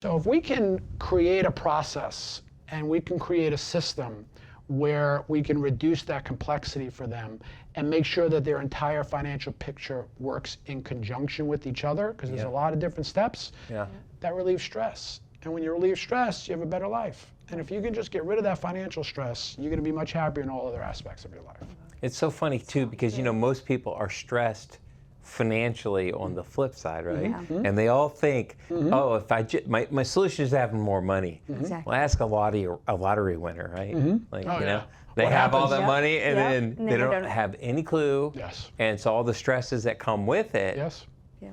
So if we can create a process and we can create a system where we can reduce that complexity for them and make sure that their entire financial picture works in conjunction with each other, because there's a lot of different steps, that relieves stress. And when you relieve stress, you have a better life. And if you can just get rid of that financial stress, you're going to be much happier in all other aspects of your life. It's so funny too, because you know most people are stressed financially on the flip side, right? And they all think, oh, if my solution is having more money. Well, ask a lottery winner, right? Like you know, they have all that money and then they don't have any clue. And so all the stresses that come with it.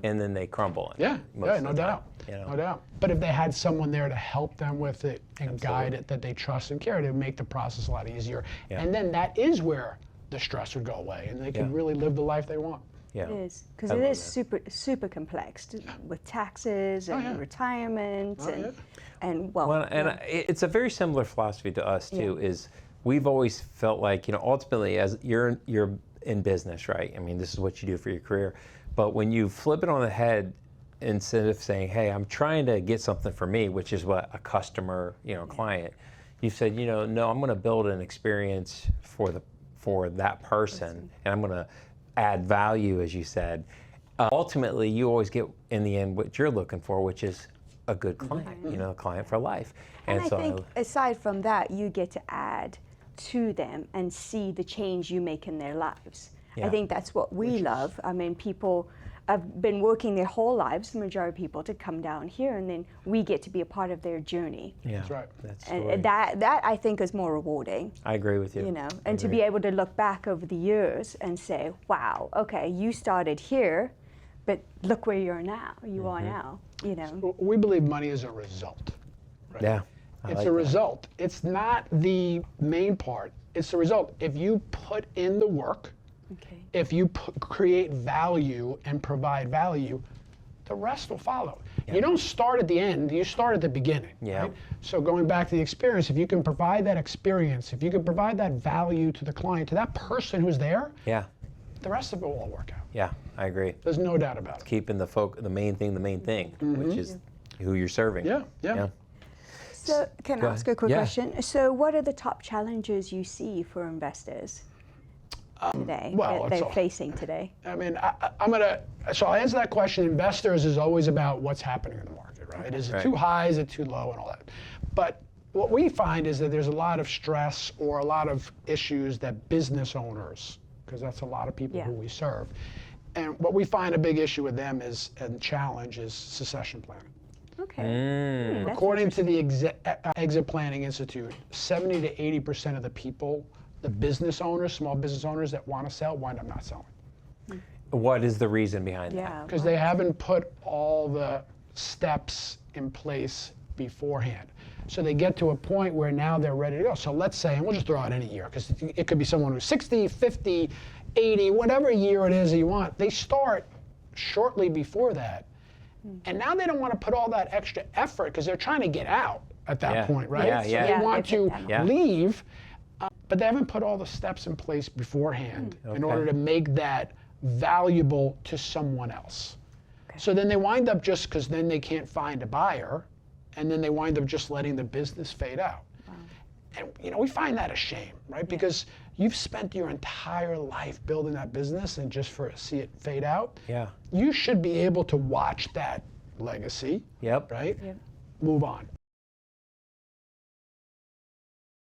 And then they crumble. No doubt. No doubt. But if they had someone there to help them with it and guide it, that they trust and care, it would make the process a lot easier. And then that is where the stress would go away, and they can really live the life they want. It is, because it is super complex with taxes and retirement and it's a very similar philosophy to us too. Is we've always felt like, you know, ultimately as you're in business, right? I mean, this is what you do for your career. But when you flip it on the head, instead of saying, hey, I'm trying to get something for me, which is what a customer, you know, client, you said, you know, no, I'm going to build an experience for that person, and I'm going to add value, as you said. Ultimately, you always get, in the end, what you're looking for, which is a good client, you know, a client for life. And I think, aside from that, you get to add to them and see the change you make in their lives. I think that's what we love. I mean, people have been working their whole lives, the majority of people, to come down here, and then we get to be a part of their journey. That's right. And that I think is more rewarding. I agree with you. You know, and to be able to look back over the years and say, wow, okay, you started here, but look where you are now. You are now. You know. So we believe money is a result. Right? Yeah. It's a result. It's not the main part. It's the result. If you put in the work, if you create value and provide value, the rest will follow. You don't start at the end, you start at the beginning. Right? So going back to the experience, if you can provide that experience, if you can provide that value to the client, to that person who's there, the rest of it will all work out. Yeah, I agree. There's no doubt about it. Keeping the main thing, which is who you're serving. So can I ask a quick question? So what are the top challenges you see for investors today, that they're facing today? I mean, so I'll answer that question. Investors is always about what's happening in the market, right? Is it too high, is it too low, and all that. But what we find is that there's a lot of stress or a lot of issues that business owners, because that's a lot of people who we serve, and what we find a big issue with them is, and challenge, is succession planning. According to the Exit Planning Institute, 70 to 80% of the people, the business owners, small business owners that want to sell, wind up not selling. What is the reason behind that? Because they haven't put all the steps in place beforehand. So they get to a point where now they're ready to go. So let's say, and we'll just throw out any year, because it could be someone who's 60, 50, 80, whatever year it is that you want. They start shortly before that. And now they don't want to put all that extra effort because they're trying to get out at that point, right? So they want to leave. But they haven't put all the steps in place beforehand in order to make that valuable to someone else. So then they wind up just, because then they can't find a buyer, and then they wind up just letting the business fade out. And you know, we find that a shame, right? Because you've spent your entire life building that business, and just to see it fade out, you should be able to watch that legacy, right? Move on.